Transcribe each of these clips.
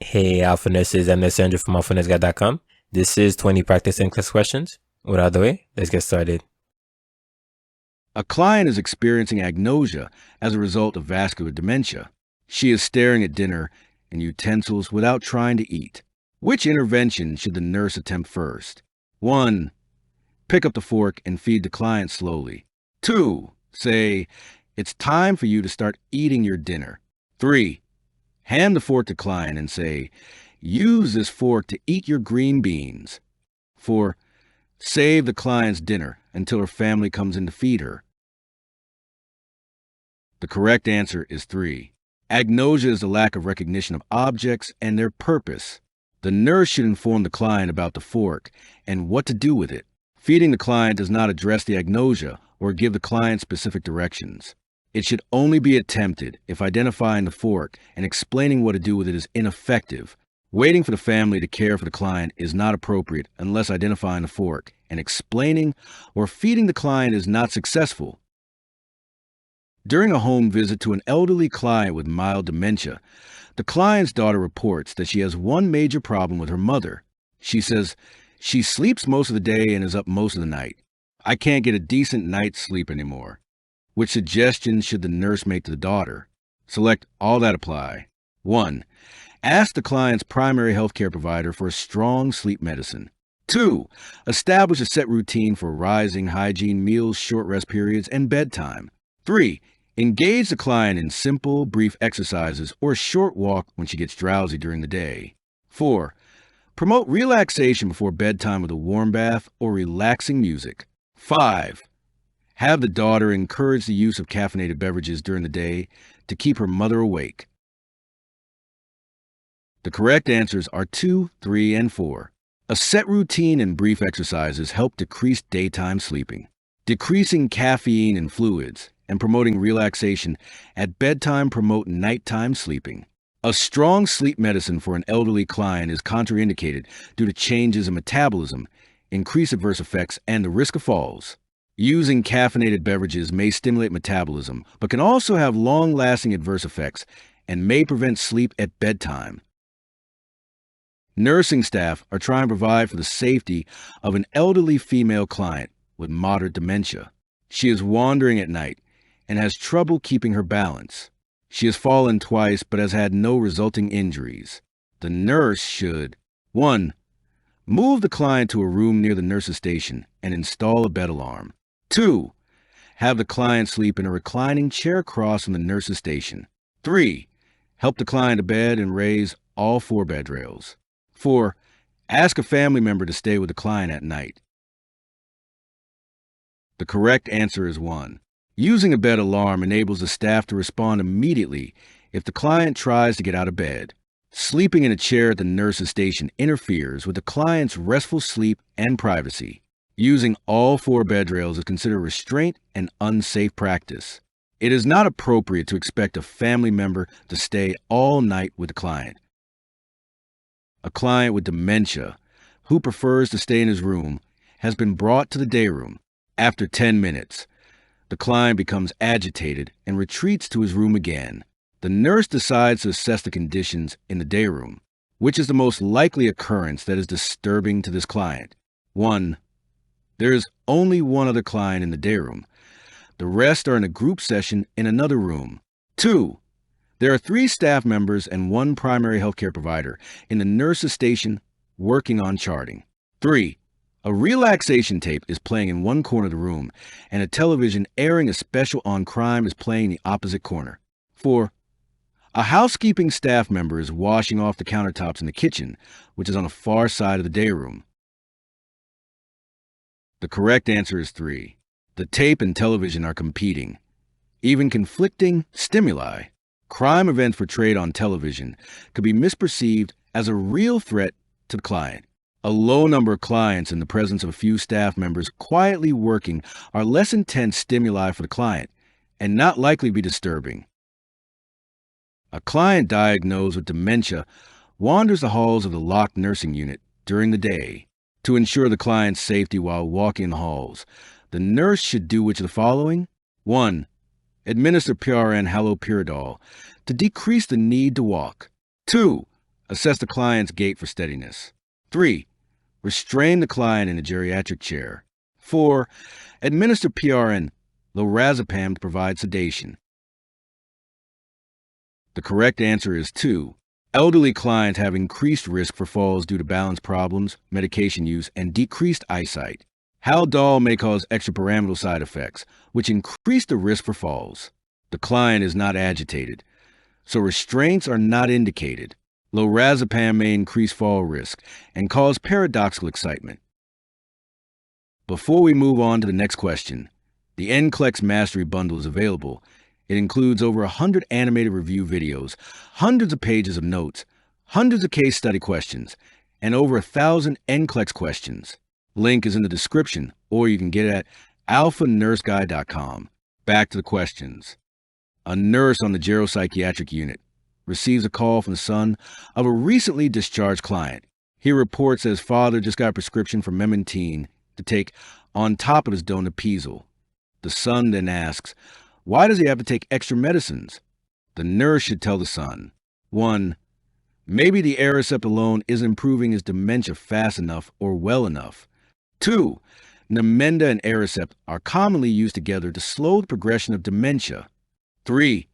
Hey, Alpha Nurses, I'm Licensure from AlphaNursGuide.com. This is 20 practice NCLEX questions. Without the way, let's get started. A client is experiencing agnosia as a result of vascular dementia. She is staring at dinner and utensils without trying to eat. Which intervention should the nurse attempt first? 1. Pick up the fork and feed the client slowly. 2. Say, "It's time for you to start eating your dinner." 3. Hand the fork to client and say, "Use this fork to eat your green beans." 4. Save the client's dinner until her family comes in to feed her. The correct answer is 3. Agnosia is the lack of recognition of objects and their purpose. The nurse should inform the client about the fork and what to do with it. Feeding the client does not address the agnosia or give the client specific directions. It should only be attempted if identifying the fork and explaining what to do with it is ineffective. Waiting for the family to care for the client is not appropriate unless identifying the fork and explaining or feeding the client is not successful. During a home visit to an elderly client with mild dementia, the client's daughter reports that she has one major problem with her mother. She says, "She sleeps most of the day and is up most of the night. I can't get a decent night's sleep anymore." Which suggestions should the nurse make to the daughter? Select all that apply. 1. Ask the client's primary healthcare provider for a strong sleep medicine. 2. Establish a set routine for rising, hygiene, meals, short rest periods, and bedtime. 3. Engage the client in simple, brief exercises or a short walk when she gets drowsy during the day. 4. Promote relaxation before bedtime with a warm bath or relaxing music. 5. Have the daughter encourage the use of caffeinated beverages during the day to keep her mother awake. The correct answers are 2, 3, and 4. A set routine and brief exercises help decrease daytime sleeping. Decreasing caffeine and fluids and promoting relaxation at bedtime promote nighttime sleeping. A strong sleep medicine for an elderly client is contraindicated due to changes in metabolism, increased adverse effects, and the risk of falls. Using caffeinated beverages may stimulate metabolism, but can also have long-lasting adverse effects and may prevent sleep at bedtime. Nursing staff are trying to provide for the safety of an elderly female client with moderate dementia. She is wandering at night and has trouble keeping her balance. She has fallen twice but has had no resulting injuries. The nurse should 1. Move the client to a room near the nurse's station and install a bed alarm. 2. Have the client sleep in a reclining chair across from the nurse's station. 3. Help the client to bed and raise all 4 bed rails. 4. Ask a family member to stay with the client at night. The correct answer is 1. Using a bed alarm enables the staff to respond immediately if the client tries to get out of bed. Sleeping in a chair at the nurse's station interferes with the client's restful sleep and privacy. Using all 4 bed rails is considered restraint and unsafe practice. It is not appropriate to expect a family member to stay all night with the client. A client with dementia who prefers to stay in his room has been brought to the day room. After 10 minutes, the client becomes agitated and retreats to his room again. The nurse decides to assess the conditions in the day room, which is the most likely occurrence that is disturbing to this client. 1. There is only one other client in the day room. The rest are in a group session in another room. 2. There are 3 staff members and 1 primary healthcare provider in the nurse's station working on charting. 3. A relaxation tape is playing in one corner of the room, and a television airing a special on crime is playing in the opposite corner. 4. A housekeeping staff member is washing off the countertops in the kitchen, which is on the far side of the day room. The correct answer is 3. The tape and television are competing. Even conflicting stimuli, crime events portrayed on television, could be misperceived as a real threat to the client. A low number of clients in the presence of a few staff members quietly working are less intense stimuli for the client and not likely to be disturbing. A client diagnosed with dementia wanders the halls of the locked nursing unit during the day. To ensure the client's safety while walking in the halls, the nurse should do which of the following? 1. Administer PRN haloperidol to decrease the need to walk. 2. Assess the client's gait for steadiness. 3. Restrain the client in a geriatric chair. 4. Administer PRN, lorazepam, to provide sedation. The correct answer is 2. Elderly clients have increased risk for falls due to balance problems, medication use, and decreased eyesight. Haldol may cause extrapyramidal side effects, which increase the risk for falls. The client is not agitated, so restraints are not indicated. Lorazepam may increase fall risk and cause paradoxical excitement. Before we move on to the next question, the NCLEX Mastery Bundle is available. It includes over 100 animated review videos, hundreds of pages of notes, hundreds of case study questions, and over 1,000 NCLEX questions. Link is in the description, or you can get it at alphanurseguide.com. Back to the questions. A nurse on the geropsychiatric unit receives a call from the son of a recently discharged client. He reports that his father just got a prescription for memantine to take on top of his donepezil. The son then asks, why does he have to take extra medicines? The nurse should tell the son, 1. Maybe the Aricept alone isn't improving his dementia fast enough or well enough. 2. Namenda and Aricept are commonly used together to slow the progression of dementia. 3.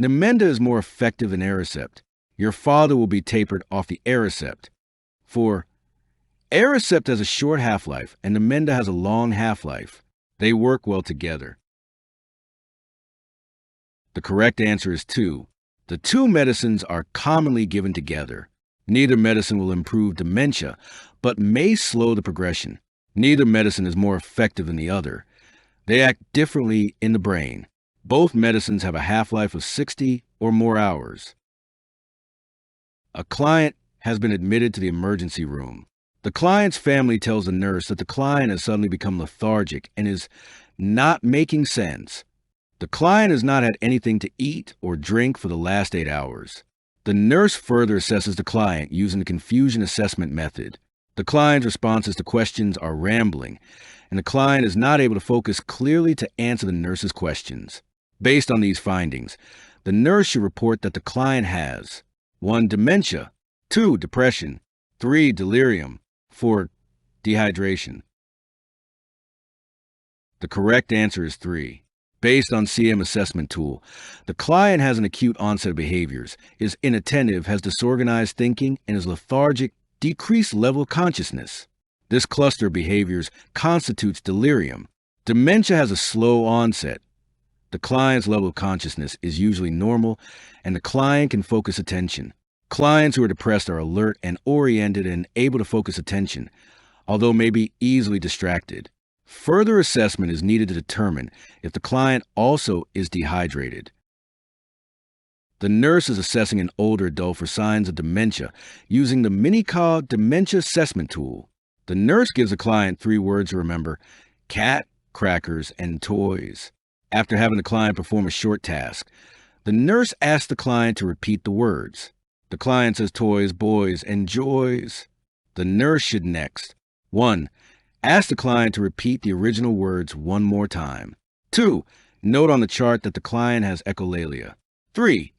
Namenda is more effective than Aricept. Your father will be tapered off the Aricept. 4. Aricept has a short half-life and Namenda has a long half-life. They work well together. The correct answer is 2. The two medicines are commonly given together. Neither medicine will improve dementia, but may slow the progression. Neither medicine is more effective than the other. They act differently in the brain. Both medicines have a half-life of 60 or more hours. A client has been admitted to the emergency room. The client's family tells the nurse that the client has suddenly become lethargic and is not making sense. The client has not had anything to eat or drink for the last 8 hours. The nurse further assesses the client using the confusion assessment method. The client's responses to questions are rambling, and the client is not able to focus clearly to answer the nurse's questions. Based on these findings, the nurse should report that the client has 1. Dementia, 2. Depression, 3. Delirium, 4. Dehydration. The correct answer is 3. Based on CM assessment tool, the client has an acute onset of behaviors, is inattentive, has disorganized thinking, and is lethargic, decreased level of consciousness. This cluster of behaviors constitutes delirium. Dementia has a slow onset. The client's level of consciousness is usually normal, and the client can focus attention. Clients who are depressed are alert and oriented and able to focus attention, although may be easily distracted. Further assessment is needed to determine if the client also is dehydrated. The nurse is assessing an older adult for signs of dementia using the Minicog Dementia Assessment Tool. The nurse gives the client 3 words to remember: cat, crackers, and toys. After having the client perform a short task, the nurse asks the client to repeat the words. The client says toys, boys, and joys. The nurse should next: 1. Ask the client to repeat the original words one more time. 2. Note on the chart that the client has echolalia. 3.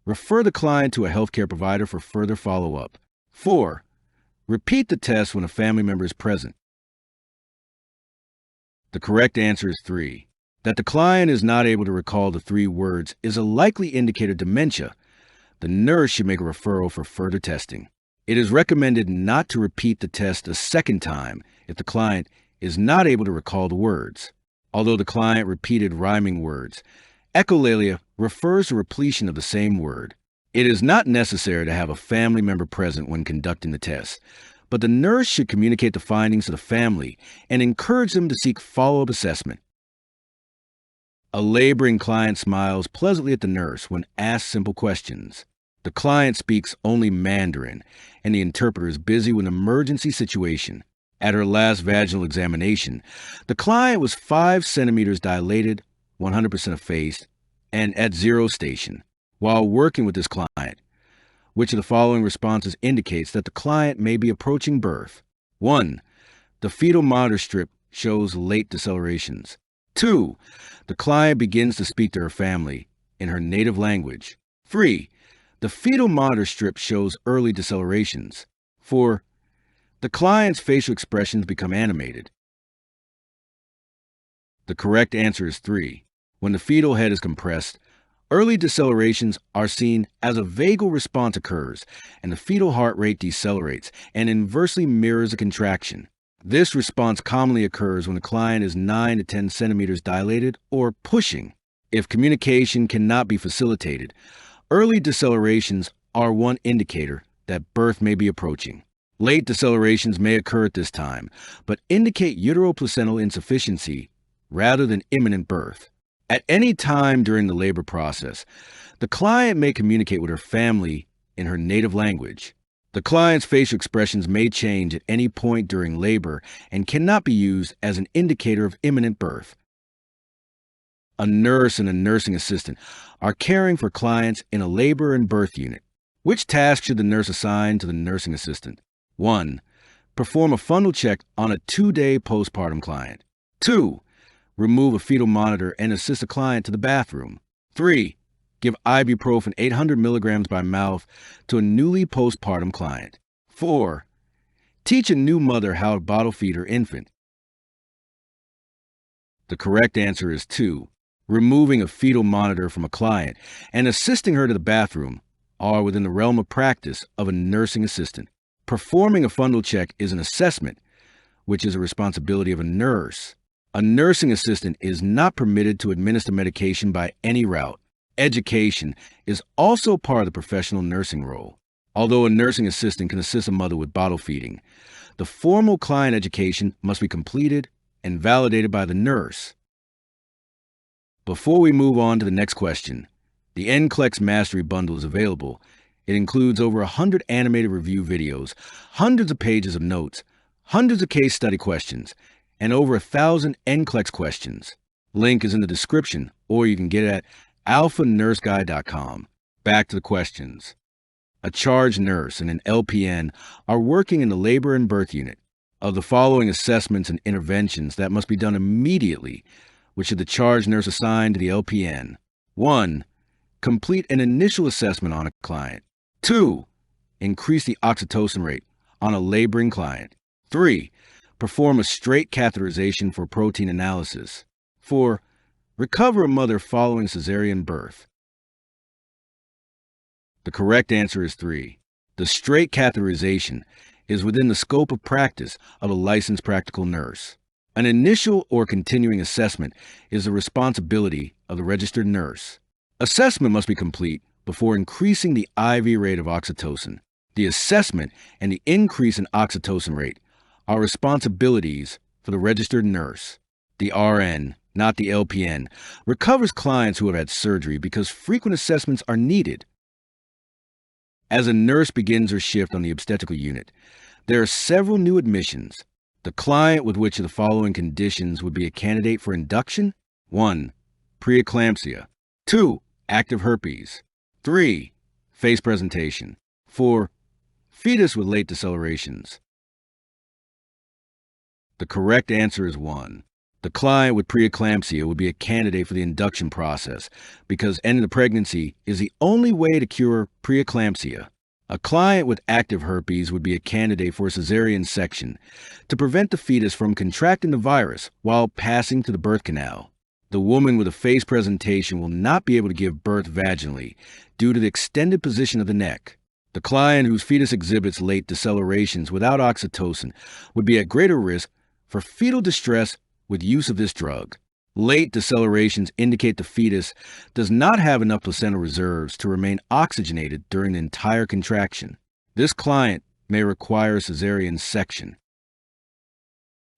Refer the client to a healthcare provider for further follow-up. 4. Repeat the test when a family member is present. The correct answer is 3. That the client is not able to recall the 3 words is a likely indicator of dementia. The nurse should make a referral for further testing. It is recommended not to repeat the test a second time if the client is not able to recall the words. Although the client repeated rhyming words, echolalia refers to repletion of the same word. It is not necessary to have a family member present when conducting the test, but the nurse should communicate the findings to the family and encourage them to seek follow-up assessment. A laboring client smiles pleasantly at the nurse when asked simple questions. The client speaks only Mandarin, and the interpreter is busy with an emergency situation. At her last vaginal examination, the client was 5 centimeters dilated, 100% effaced, and at 0 station. While working with this client, which of the following responses indicates that the client may be approaching birth? 1. The fetal monitor strip shows late decelerations. 2. The client begins to speak to her family in her native language. 3. The fetal monitor strip shows early decelerations. 4. The client's facial expressions become animated. The correct answer is 3. When the fetal head is compressed, early decelerations are seen as a vagal response occurs, and the fetal heart rate decelerates and inversely mirrors a contraction. This response commonly occurs when the client is 9 to 10 centimeters dilated or pushing. If communication cannot be facilitated, early decelerations are one indicator that birth may be approaching. Late decelerations may occur at this time, but indicate uteroplacental insufficiency rather than imminent birth. At any time during the labor process, the client may communicate with her family in her native language. The client's facial expressions may change at any point during labor and cannot be used as an indicator of imminent birth. A nurse and a nursing assistant are caring for clients in a labor and birth unit. Which task should the nurse assign to the nursing assistant? 1. Perform a fundal check on a 2-day postpartum client. 2. Remove a fetal monitor and assist a client to the bathroom. 3. Give ibuprofen 800 milligrams by mouth to a newly postpartum client. 4. Teach a new mother how to bottle feed her infant. The correct answer is 2. Removing a fetal monitor from a client and assisting her to the bathroom are within the realm of practice of a nursing assistant. Performing a fundal check is an assessment, which is a responsibility of a nurse. A nursing assistant is not permitted to administer medication by any route. Education is also part of the professional nursing role. Although a nursing assistant can assist a mother with bottle feeding, the formal client education must be completed and validated by the nurse. Before we move on to the next question, the NCLEX Mastery Bundle is available. It includes over 100 animated review videos, hundreds of pages of notes, hundreds of case study questions, and over 1,000 NCLEX questions. Link is in the description, or you can get it at alphanurseguide.com. Back to the questions. A charge nurse and an LPN are working in the labor and birth unit. Of the following assessments and interventions that must be done immediately, which should the charge nurse assign to the LPN? 1. Complete an initial assessment on a client. 2. Increase the oxytocin rate on a laboring client. 3. Perform a straight catheterization for protein analysis. 4. Recover a mother following cesarean birth. The correct answer is 3. The straight catheterization is within the scope of practice of a licensed practical nurse. An initial or continuing assessment is the responsibility of the registered nurse. Assessment must be complete before increasing the IV rate of oxytocin. The assessment and the increase in oxytocin rate are responsibilities for the registered nurse. The RN, not the LPN, recovers clients who have had surgery because frequent assessments are needed. As a nurse begins her shift on the obstetrical unit, there are several new admissions. The client with which of the following conditions would be a candidate for induction? 1. Preeclampsia. 2. Active herpes. 3. Face presentation. 4. Fetus with late decelerations. The correct answer is 1. The client with preeclampsia would be a candidate for the induction process because ending the pregnancy is the only way to cure preeclampsia. A client with active herpes would be a candidate for a cesarean section to prevent the fetus from contracting the virus while passing to the birth canal. The woman with a face presentation will not be able to give birth vaginally due to the extended position of the neck. The client whose fetus exhibits late decelerations without oxytocin would be at greater risk for fetal distress with use of this drug. Late decelerations indicate the fetus does not have enough placental reserves to remain oxygenated during the entire contraction. This client may require a cesarean section.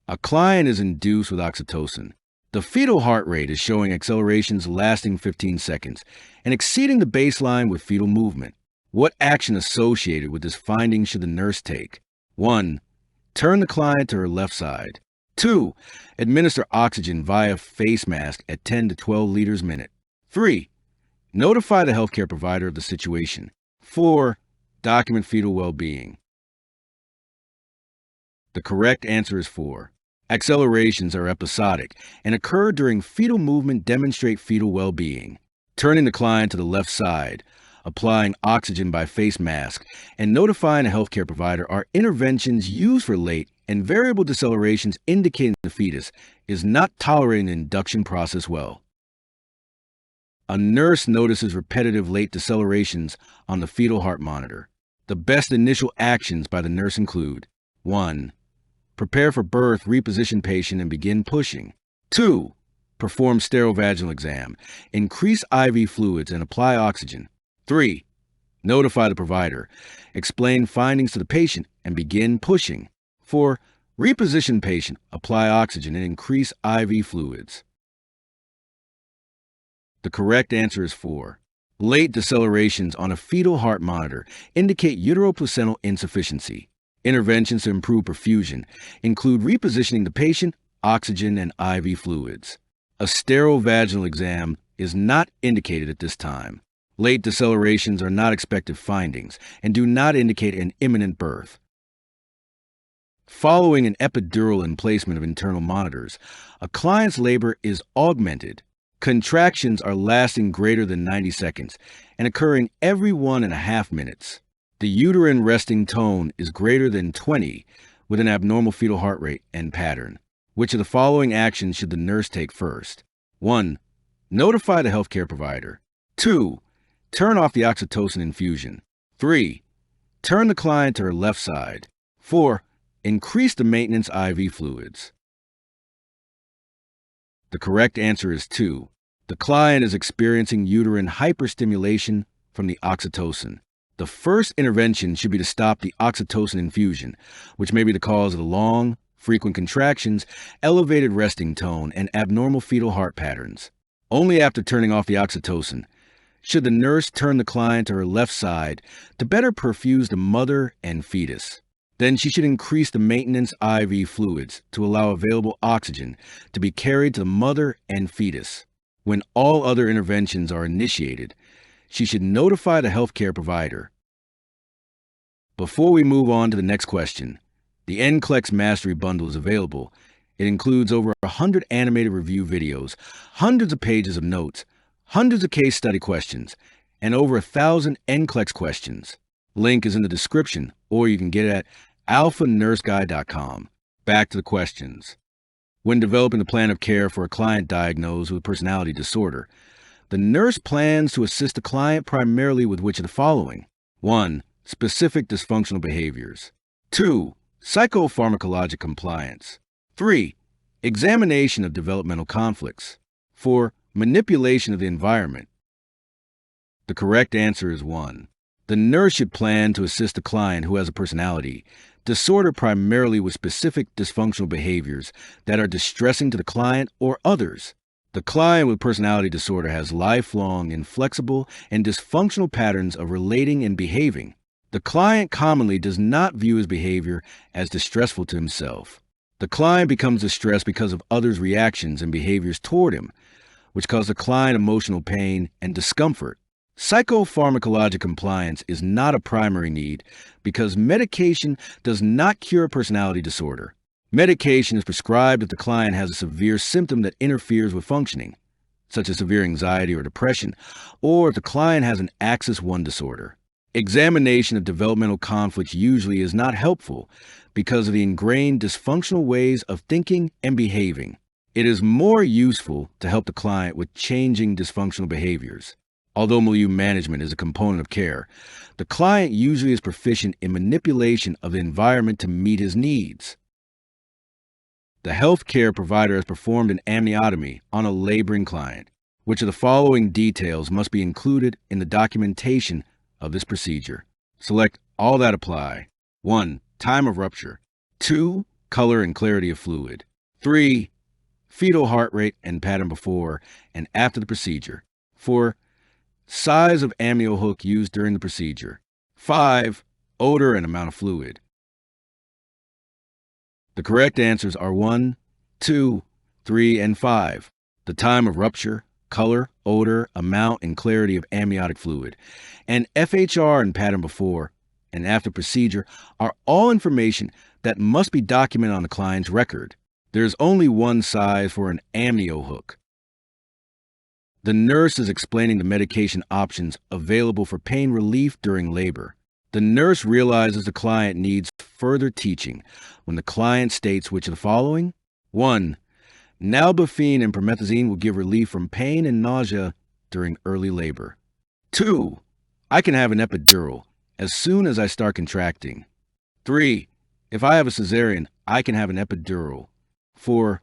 A client is induced with oxytocin. The fetal heart rate is showing accelerations lasting 15 seconds and exceeding the baseline with fetal movement. What action associated with this finding should the nurse take? 1. Turn the client to her left side. 2. Administer oxygen via face mask at 10 to 12 liters a minute. 3. Notify the healthcare provider of the situation. 4. Document fetal well-being. The correct answer is 4. Accelerations are episodic and occur during fetal movement demonstrate fetal well-being. Turning the client to the left side applying oxygen by face mask, and notifying a healthcare provider are interventions used for late and variable decelerations indicating the fetus is not tolerating the induction process well. A nurse notices repetitive late decelerations on the fetal heart monitor. The best initial actions by the nurse include 1. Prepare for birth, reposition patient, and begin pushing. 2. Perform sterile vaginal exam, increase IV fluids, and apply oxygen. 3. Notify the provider, explain findings to the patient, and begin pushing. 4. Reposition patient, apply oxygen, and increase IV fluids. The correct answer is 4. Late decelerations on a fetal heart monitor indicate uteroplacental insufficiency. Interventions to improve perfusion include repositioning the patient, oxygen, and IV fluids. A sterile vaginal exam is not indicated at this time. Late decelerations are not expected findings and do not indicate an imminent birth. Following an epidural and placement of internal monitors, a client's labor is augmented. Contractions are lasting greater than 90 seconds and occurring every 1.5 minutes. The uterine resting tone is greater than 20 with an abnormal fetal heart rate and pattern. Which of the following actions should the nurse take first? 1. Notify the healthcare provider. 2. Turn off the oxytocin infusion. 3. Turn the client to her left side. 4. Increase the maintenance IV fluids. The correct answer is 2. The client is experiencing uterine hyperstimulation from the oxytocin. The first intervention should be to stop the oxytocin infusion, which may be the cause of the long, frequent contractions, elevated resting tone, and abnormal fetal heart patterns. Only after turning off the oxytocin should the nurse turn the client to her left side to better perfuse the mother and fetus. Then she should increase the maintenance IV fluids to allow available oxygen to be carried to the mother and fetus. When all other interventions are initiated, she should notify the healthcare provider. Before we move on to the next question, the NCLEX Mastery Bundle is available. It includes over 100 animated review videos, hundreds of pages of notes, hundreds of case study questions, and over 1,000 NCLEX questions. Link is in the description, or you can get it at alphanurseguide.com. Back to the questions. When developing the plan of care for a client diagnosed with personality disorder, the nurse plans to assist the client primarily with which of the following? 1. Specific dysfunctional behaviors. 2. Psychopharmacologic compliance. 3. Examination of developmental conflicts. 4. Manipulation of the environment. The correct answer is 1. The nurse should plan to assist a client who has a personality disorder primarily with specific dysfunctional behaviors that are distressing to the client or others. The client with personality disorder has lifelong, inflexible, and dysfunctional patterns of relating and behaving. The client commonly does not view his behavior as distressful to himself. The client becomes distressed because of others' reactions and behaviors toward him, which cause the client emotional pain and discomfort. Psychopharmacologic compliance is not a primary need because medication does not cure personality disorder. Medication is prescribed if the client has a severe symptom that interferes with functioning, such as severe anxiety or depression, or if the client has an Axis 1 disorder. Examination of developmental conflicts usually is not helpful because of the ingrained dysfunctional ways of thinking and behaving. It is more useful to help the client with changing dysfunctional behaviors. Although milieu management is a component of care, the client usually is proficient in manipulation of the environment to meet his needs. The healthcare provider has performed an amniotomy on a laboring client. Which of the following details must be included in the documentation of this procedure? Select all that apply. 1. Time of rupture. 2. Color and clarity of fluid. 3. Fetal heart rate and pattern before and after the procedure. 4. Size of amnio hook used during the procedure. 5. Odor and amount of fluid. The correct answers are 1, 2, 3, and 5. The time of rupture, color, odor, amount, and clarity of amniotic fluid, and FHR and pattern before and after procedure are all information that must be documented on the client's record. There is only one size for an amnio hook. The nurse is explaining the medication options available for pain relief during labor. The nurse realizes the client needs further teaching when the client states which of the following: 1. Nalbuphine and promethazine will give relief from pain and nausea during early labor. 2. I can have an epidural as soon as I start contracting. 3. If I have a cesarean, I can have an epidural. 4.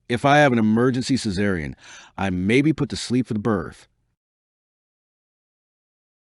If I have an emergency cesarean, I may be put to sleep for the birth.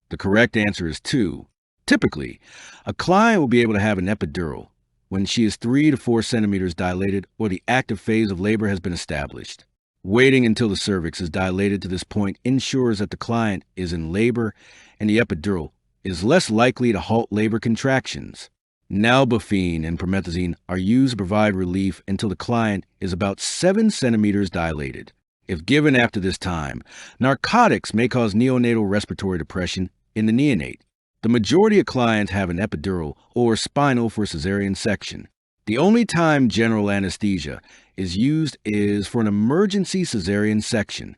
The correct answer is 2. Typically, a client will be able to have an epidural when she is 3 to 4 centimeters dilated or the active phase of labor has been established. Waiting until the cervix is dilated to this point ensures that the client is in labor and the epidural is less likely to halt labor contractions. Nalbuphine and promethazine are used to provide relief until the client is about 7 centimeters dilated. If given after this time, narcotics may cause neonatal respiratory depression in the neonate. The majority of clients have an epidural or spinal for cesarean section. The only time general anesthesia is used is for an emergency cesarean section.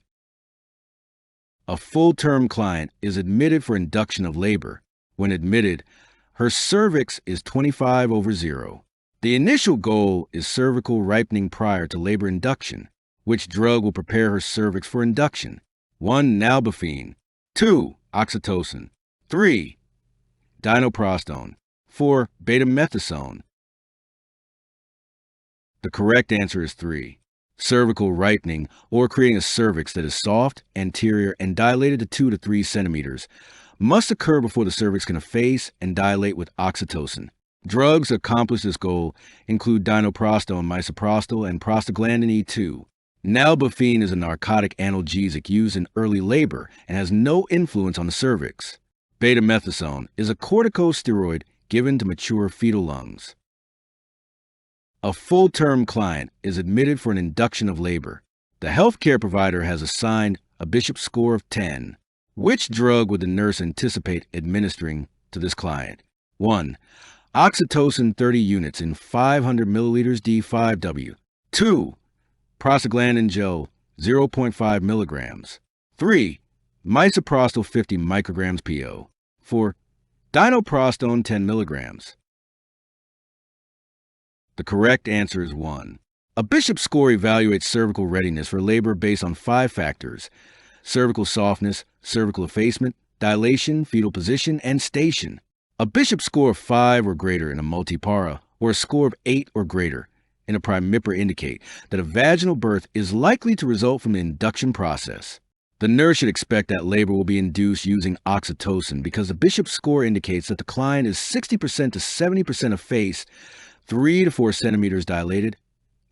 A full-term client is admitted for induction of labor. When admitted, her cervix is 25/0. The initial goal is cervical ripening prior to labor induction. Which drug will prepare her cervix for induction? 1. Nalbuphine. 2. Oxytocin. 3. Dinoprostone. 4. Betamethasone. The correct answer is 3. Cervical ripening, or creating a cervix that is soft, anterior, and dilated to 2 to 3 centimeters, must occur before the cervix can efface and dilate with oxytocin. Drugs that accomplish this goal include dinoprostone, misoprostol, and prostaglandin E2. Nalbuphine is a narcotic analgesic used in early labor and has no influence on the cervix. Betamethasone is a corticosteroid given to mature fetal lungs. A full-term client is admitted for an induction of labor. The healthcare provider has assigned a Bishop score of 10. Which drug would the nurse anticipate administering to this client? 1. Oxytocin 30 units in 500 milliliters D5W. 2. Prostaglandin gel 0.5 milligrams. 3. Misoprostol 50 micrograms PO. 4. Dinoprostone 10 milligrams. The correct answer is 1. A Bishop score evaluates cervical readiness for labor based on 5 factors: cervical softness, cervical effacement, dilation, fetal position, and station. A Bishop score of 5 or greater in a multipara, or a score of 8 or greater in a primipara indicate that a vaginal birth is likely to result from the induction process. The nurse should expect that labor will be induced using oxytocin because the Bishop score indicates that the client is 60% to 70% effaced, 3 to 4 centimeters dilated,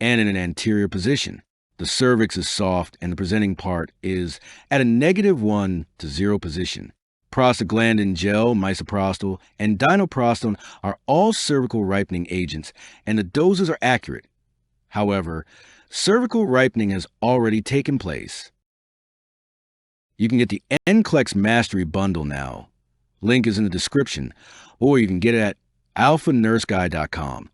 and in an anterior position. The cervix is soft and the presenting part is at a -1 to 0 position. Prostaglandin gel, misoprostol, and dinoprostone are all cervical ripening agents, and the doses are accurate. However, cervical ripening has already taken place. You can get the NCLEX Mastery Bundle now. Link is in the description, or you can get it at alphanurseguy.com.